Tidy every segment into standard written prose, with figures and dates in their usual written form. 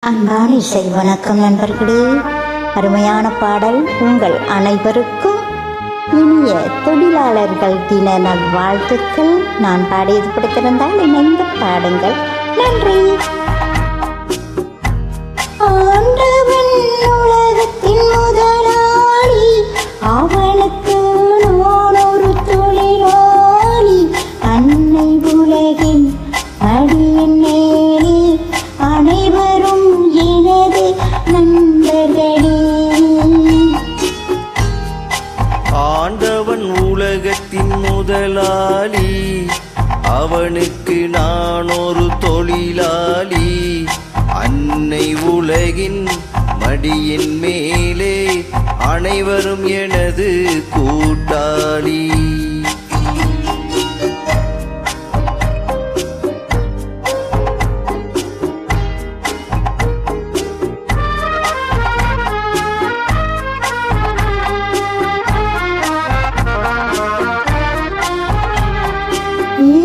அன்பான இசை வணக்கம் நண்பர்களே. அருமையான பாடல் உங்கள் அனைவருக்கும் இனிய தொழிலாளர்கள் தின நல்வாழ்த்துக்கள். நான் பாடியது பிடித்திருந்தால் இணைந்து பாடுங்கள். நன்றி. ஆண்டவன் உலகத்தின் முதலாளி, அவனுக்கு நான் ஒரு தொழிலாளி. அன்னை உலகின் அடியின் மேலே அனைவரும் எனது நண்பர்களே. ஆண்டவன் உலகத்தின் முதலாளி, அவனுக்கு நான் ஒரு தொழிலாளி. அன்னை உலகின் மடியின் மேலே அனைவரும் எனது கூட்டாளி.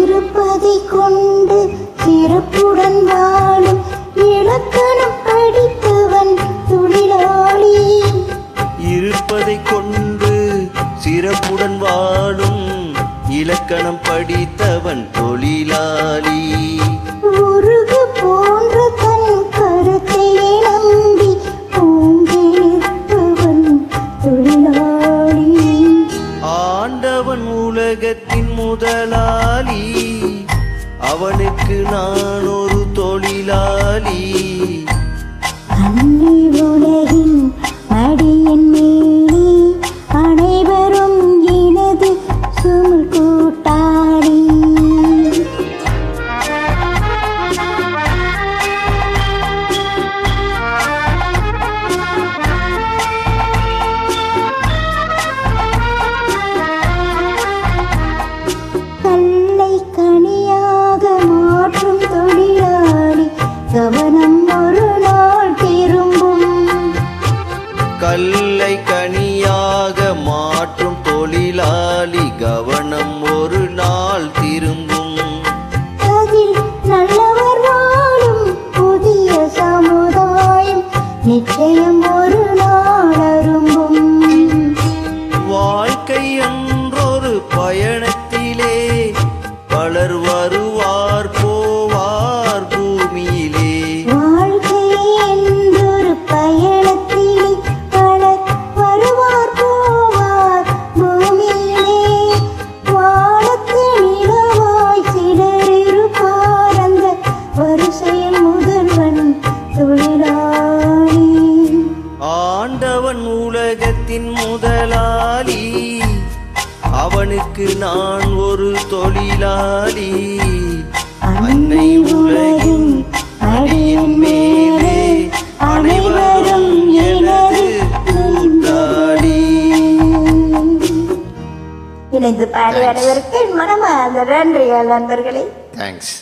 இருப்பதை கொண்டு சிறப்புடன் வாழும் இலக்கணம் படித்தவன் தொழிலாளி. இருப்பதை கொண்டு சிறப்புடன் வாழும் இலக்கணம் படித்தவன் தொழிலாளி. உருகு போன்ற தன் கருத்தை நம்பி பூங்கிருப்பவன் தொழிலாளி. ஆண்டவன் உலகத்தின் முதலாளி, அவனுக்கு நான் ஒரு தொழிலாளி. அன்னை உலகின் அடியின் மேலே அனைவரும் எனது சுமல் கூட்டாளி. கல்லை கனியாக மாற்றும் தொழிலாளி, கவனம் ஒரு நாள் திரும்பும். கல்லை கனியாக மாற்றும் தொழிலாளி, கவனம் ஒரு நாள் திரும்பும். அதில் நல்லவர் வாழும் புதிய சமுதாயம் நிச்சயம் ஒரு நாள் அரும்பும். வாழ்க்கை என்றொரு பயணத்திலே பலர் வருவார் போவார் பூமியிலே. வாழ்க்கை என்றொரு பயணத்திலே பலர் வருவார் போவார் பூமியிலே. வானத்து நிலவாய் சிலர் இருப்பார், அந்த வரிசையில் முதல்வன் தொழிலாளி. ஆண்டவன் உலகத்தின் முதலாளி, அவனுக்கு நான் ஒரு தொழிலாளி. அன்னை உலகின் அடியின் மேலே அனைவரும் எனது கூட்டாளி. இணைந்து பாடி வருவதற்கு மனமார்ந்த நன்றிகள் நண்பர்களே. தேங்க்ஸ்.